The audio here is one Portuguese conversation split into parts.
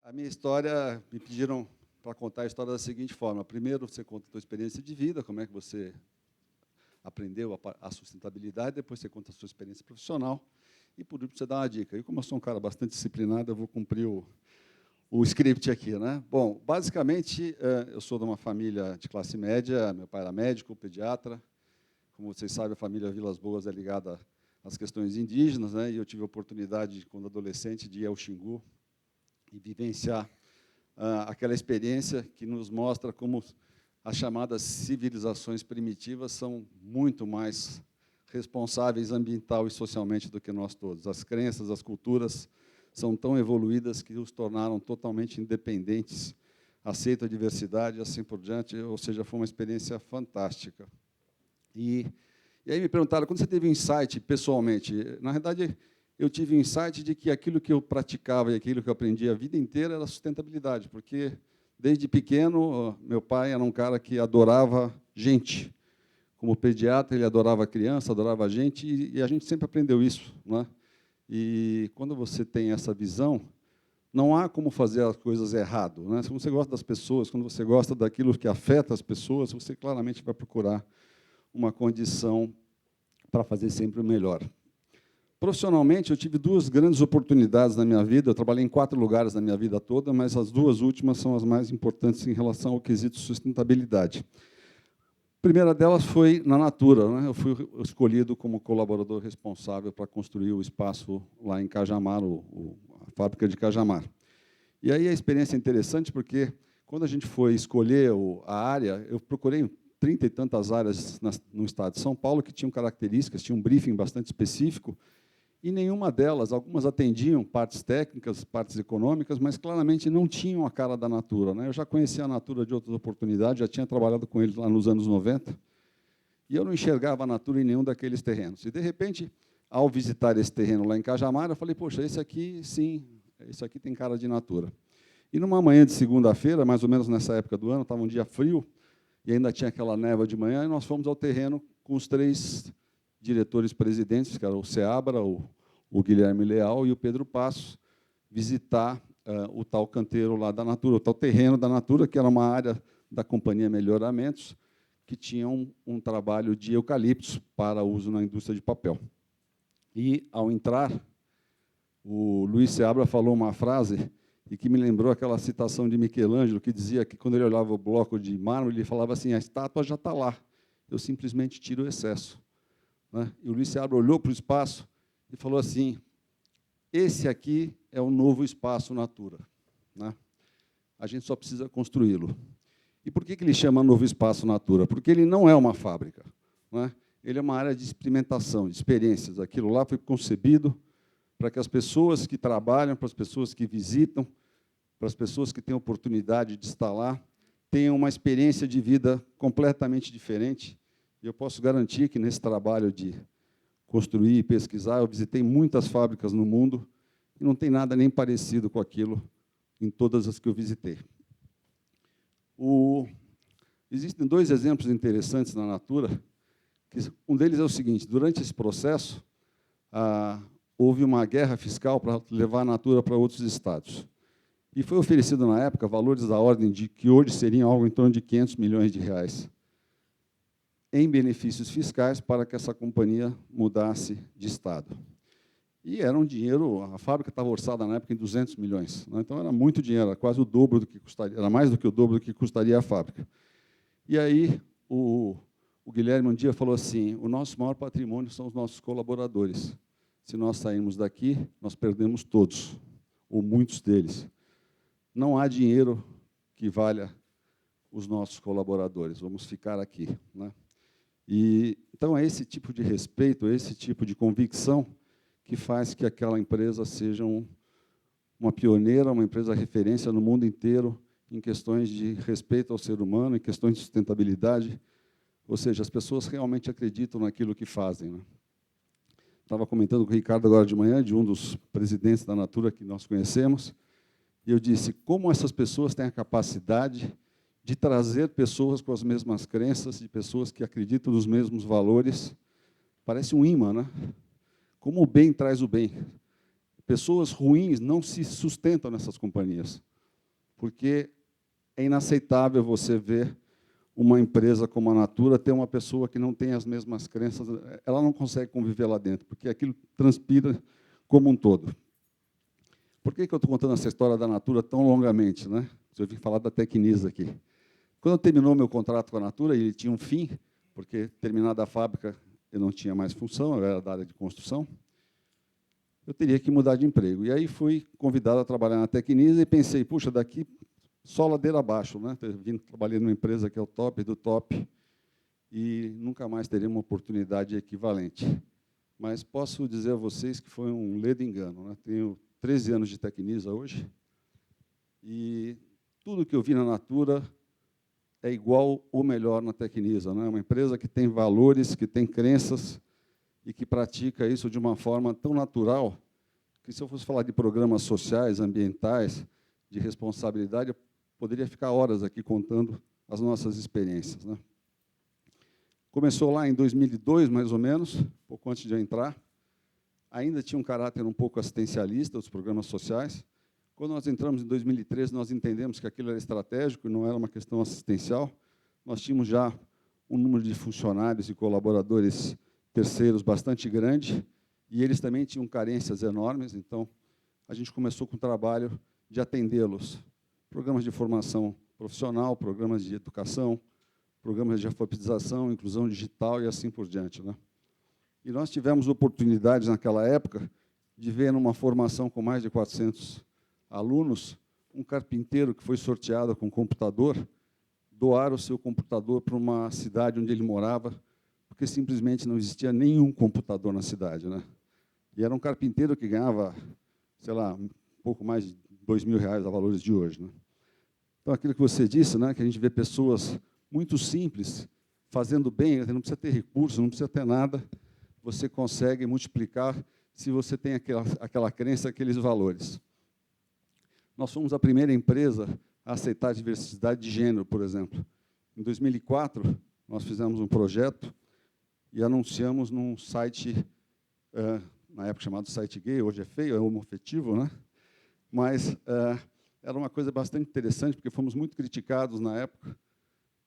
A minha história, me pediram para contar a história da seguinte forma. Primeiro, você conta a sua experiência de vida, como é que você aprendeu a sustentabilidade, depois você conta a sua experiência profissional, e, por último, você dá uma dica. E, como eu sou um cara bastante disciplinado, eu vou cumprir o script aqui, né? Bom, basicamente, eu sou de uma família de classe média, meu pai era médico, pediatra. Como vocês sabem, a família Vilas Boas é ligada às questões indígenas, né? E eu tive a oportunidade, quando adolescente, de ir ao Xingu e vivenciar aquela experiência que nos mostra como as chamadas civilizações primitivas são muito mais responsáveis ambiental e socialmente do que nós todos. As crenças, as culturas são tão evoluídas que os tornaram totalmente independentes, aceitam a diversidade e assim por diante, ou seja, foi uma experiência fantástica. E aí me perguntaram, quando você teve um insight pessoalmente? Na verdade, eu tive um insight de que aquilo que eu praticava e aquilo que eu aprendi a vida inteira era sustentabilidade, porque, desde pequeno, meu pai era um cara que adorava gente. Como pediatra, ele adorava criança, adorava gente, e a gente sempre aprendeu isso, né? E, quando você tem essa visão, não há como fazer as coisas errado, né? Se você gosta das pessoas, quando você gosta daquilo que afeta as pessoas, você claramente vai procurar uma condição para fazer sempre o melhor. Profissionalmente, eu tive duas grandes oportunidades na minha vida. Eu trabalhei em 4 lugares na minha vida toda, mas as duas últimas são as mais importantes em relação ao quesito sustentabilidade. A primeira delas foi na Natura, né? Eu fui escolhido como colaborador responsável para construir o espaço lá em Cajamar, a fábrica de Cajamar. E aí a experiência é interessante, porque, quando a gente foi escolher a área, eu procurei 30 e tantas áreas no estado de São Paulo que tinham características, tinha um briefing bastante específico, e nenhuma delas, algumas atendiam partes técnicas, partes econômicas, mas claramente não tinham a cara da Natura, né? Eu já conhecia a Natura de outras oportunidades, já tinha trabalhado com eles lá nos anos 90, e eu não enxergava a Natura em nenhum daqueles terrenos. E, de repente, ao visitar esse terreno lá em Cajamar, eu falei, poxa, esse aqui, sim, esse aqui tem cara de Natura. E, numa manhã de segunda-feira, mais ou menos nessa época do ano, estava um dia frio, e ainda tinha aquela névoa de manhã, e nós fomos ao terreno com os 3 diretores-presidentes, que eram o Seabra, o Guilherme Leal e o Pedro Passos, visitar o tal canteiro lá da Natura, o tal terreno da Natura, que era uma área da Companhia Melhoramentos, que tinha um trabalho de eucaliptos para uso na indústria de papel. E, ao entrar, o Luiz Seabra falou uma frase e que me lembrou aquela citação de Michelangelo, que dizia que, quando ele olhava o bloco de mármore, ele falava assim, a estátua já está lá, eu simplesmente tiro o excesso. Né? E o Luiz Seabra olhou para o espaço e falou assim, esse aqui é o novo espaço Natura. Né? A gente só precisa construí-lo. E por que ele chama novo espaço Natura? Porque ele não é uma fábrica. Né? Ele é uma área de experimentação, de experiências. Aquilo lá foi concebido para que as pessoas que trabalham, para as pessoas que visitam, para as pessoas que têm oportunidade de estar lá, tenham uma experiência de vida completamente diferente. E eu posso garantir que, nesse trabalho de construir e pesquisar, eu visitei muitas fábricas no mundo e não tem nada nem parecido com aquilo em todas as que eu visitei. Existem 2 exemplos interessantes na Natura. Um deles é o seguinte, durante esse processo, houve uma guerra fiscal para levar a Natura para outros estados. E foi oferecido, na época, valores da ordem de que hoje seriam algo em torno de R$500 milhões, em benefícios fiscais, para que essa companhia mudasse de estado. E era um dinheiro, a fábrica estava orçada, na época, em 200 milhões. Né? Então, era muito dinheiro, era quase o dobro do que custaria, era mais do que o dobro do que custaria a fábrica. E aí, o Guilherme, um dia, falou assim, o nosso maior patrimônio são os nossos colaboradores. Se nós sairmos daqui, nós perdemos todos, ou muitos deles. Não há dinheiro que valha os nossos colaboradores, vamos ficar aqui. Né? Então, é esse tipo de respeito, esse tipo de convicção que faz que aquela empresa seja uma pioneira, uma empresa referência no mundo inteiro em questões de respeito ao ser humano, em questões de sustentabilidade, ou seja, as pessoas realmente acreditam naquilo que fazem. Né? Estava comentando com o Ricardo agora de manhã, de um dos presidentes da Natura que nós conhecemos, e eu disse, como essas pessoas têm a capacidade de trazer pessoas com as mesmas crenças, de pessoas que acreditam nos mesmos valores, parece um imã, né? Como o bem traz o bem. Pessoas ruins não se sustentam nessas companhias. porque é inaceitável você ver uma empresa como a Natura ter uma pessoa que não tem as mesmas crenças, ela não consegue conviver lá dentro, porque aquilo transpira como um todo. Por que eu estou contando essa história da Natura tão longamente, né? Eu vim falar da Tecnisa aqui. Quando terminou meu contrato com a Natura, e ele tinha um fim, porque terminada a fábrica eu não tinha mais função, eu era da área de construção, eu teria que mudar de emprego. E aí fui convidado a trabalhar na Tecnisa e pensei, puxa, daqui só ladeira abaixo, né? Trabalhei numa empresa que é o top do top e nunca mais teria uma oportunidade equivalente. Mas posso dizer a vocês que foi um ledo engano, né? Tenho 13 anos de Tecnisa hoje e tudo que eu vi na Natura é igual ou melhor na Tecnisa, né? Uma empresa que tem valores, que tem crenças e que pratica isso de uma forma tão natural que, se eu fosse falar de programas sociais, ambientais, de responsabilidade, eu poderia ficar horas aqui contando as nossas experiências, né? Começou lá em 2002, mais ou menos, pouco antes de eu entrar. Ainda tinha um caráter um pouco assistencialista, os programas sociais. Quando nós entramos em 2013, nós entendemos que aquilo era estratégico, não era uma questão assistencial. Nós tínhamos já um número de funcionários e colaboradores terceiros bastante grande, e eles também tinham carências enormes, então a gente começou com o trabalho de atendê-los. Programas de formação profissional, programas de educação, programas de alfabetização, inclusão digital e assim por diante, né? E nós tivemos oportunidades, naquela época, de ver numa formação com mais de 400 alunos, um carpinteiro que foi sorteado com um computador, doar o seu computador para uma cidade onde ele morava, porque simplesmente não existia nenhum computador na cidade, né? E era um carpinteiro que ganhava, sei lá, um pouco mais de R$ 2.000 a valores de hoje, né? Então, aquilo que você disse, né, que a gente vê pessoas muito simples fazendo bem, não precisa ter recurso, não precisa ter nada, você consegue multiplicar se você tem aquela crença, aqueles valores. Nós fomos a primeira empresa a aceitar a diversidade de gênero, por exemplo. Em 2004, nós fizemos um projeto e anunciamos num site, na época chamado site gay, hoje é feio, é homoafetivo, né? Mas era uma coisa bastante interessante, porque fomos muito criticados na época.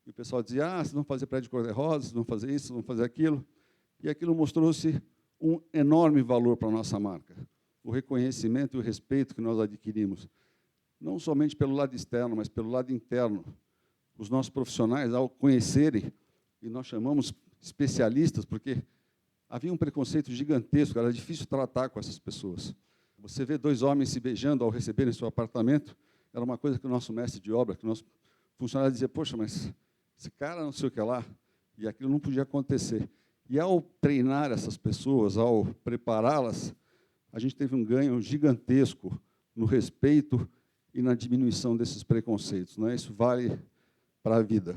E o pessoal dizia, vocês vão fazer prédio cor-de-rosa, vocês vão fazer isso, vão fazer aquilo. E aquilo mostrou-se um enorme valor para a nossa marca. O reconhecimento e o respeito que nós adquirimos, não somente pelo lado externo, mas pelo lado interno. Os nossos profissionais, ao conhecerem, e nós chamamos especialistas, porque havia um preconceito gigantesco, era difícil tratar com essas pessoas. Você vê dois homens se beijando ao receberem seu apartamento, era uma coisa que o nosso mestre de obra, que o nosso funcionário dizia, poxa, mas esse cara não sei o que lá, e aquilo não podia acontecer. E, ao treinar essas pessoas, ao prepará-las, a gente teve um ganho gigantesco no respeito e na diminuição desses preconceitos, né? Isso vale para a vida.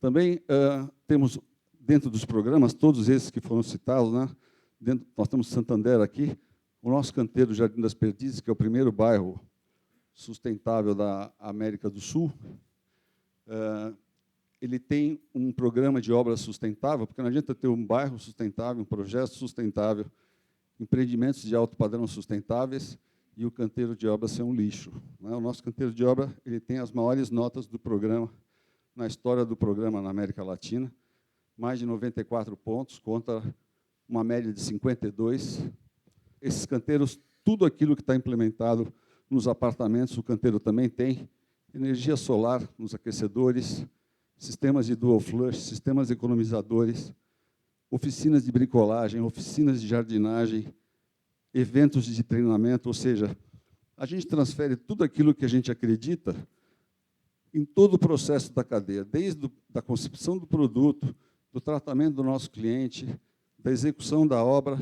Também temos, dentro dos programas, todos esses que foram citados, né? Nós temos Santander aqui, o nosso canteiro Jardim das Perdizes, que é o primeiro bairro sustentável da América do Sul. Ele tem um programa de obra sustentável, porque não adianta ter um bairro sustentável, um projeto sustentável, empreendimentos de alto padrão sustentáveis e o canteiro de obra ser um lixo, né? O nosso canteiro de obra ele tem as maiores notas do programa, na história do programa na América Latina, mais de 94 pontos, contra uma média de 52. Esses canteiros, tudo aquilo que está implementado nos apartamentos, o canteiro também tem, energia solar nos aquecedores, sistemas de dual flush, sistemas economizadores, oficinas de bricolagem, oficinas de jardinagem, eventos de treinamento, ou seja, a gente transfere tudo aquilo que a gente acredita em todo o processo da cadeia, desde a concepção do produto, do tratamento do nosso cliente, da execução da obra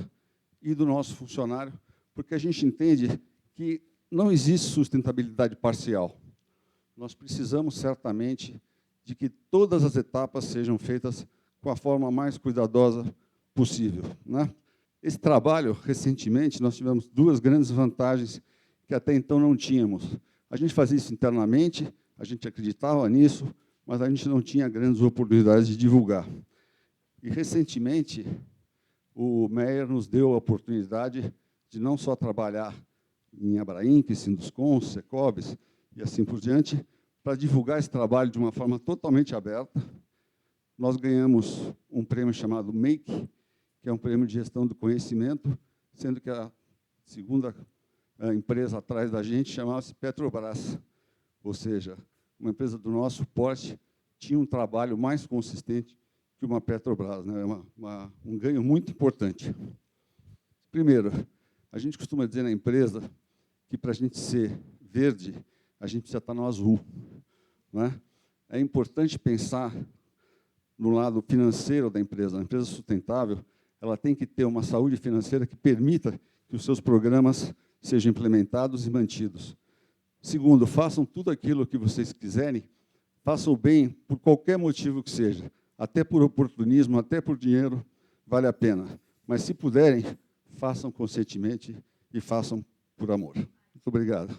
e do nosso funcionário, porque a gente entende que não existe sustentabilidade parcial. Nós precisamos, certamente, de que todas as etapas sejam feitas com a forma mais cuidadosa possível, né? Esse trabalho, recentemente, nós tivemos duas grandes vantagens que até então não tínhamos. A gente fazia isso internamente, a gente acreditava nisso, mas a gente não tinha grandes oportunidades de divulgar. E, recentemente, o Meyer nos deu a oportunidade de não só trabalhar em Abrainc, Sinduscon, Secobis e assim por diante, para divulgar esse trabalho de uma forma totalmente aberta. Nós ganhamos um prêmio chamado MAKE, que é um prêmio de gestão do conhecimento, sendo que a segunda empresa atrás da gente chamava-se Petrobras, ou seja, uma empresa do nosso porte tinha um trabalho mais consistente que uma Petrobras, né? Um ganho muito importante. Primeiro, a gente costuma dizer na empresa que, para a gente ser verde, a gente precisa estar no azul. Não é? É importante pensar no lado financeiro da empresa. A empresa sustentável, ela tem que ter uma saúde financeira que permita que os seus programas sejam implementados e mantidos. Segundo, façam tudo aquilo que vocês quiserem, façam o bem por qualquer motivo que seja, até por oportunismo, até por dinheiro, vale a pena. Mas, se puderem, façam conscientemente e façam por amor. Muito obrigado.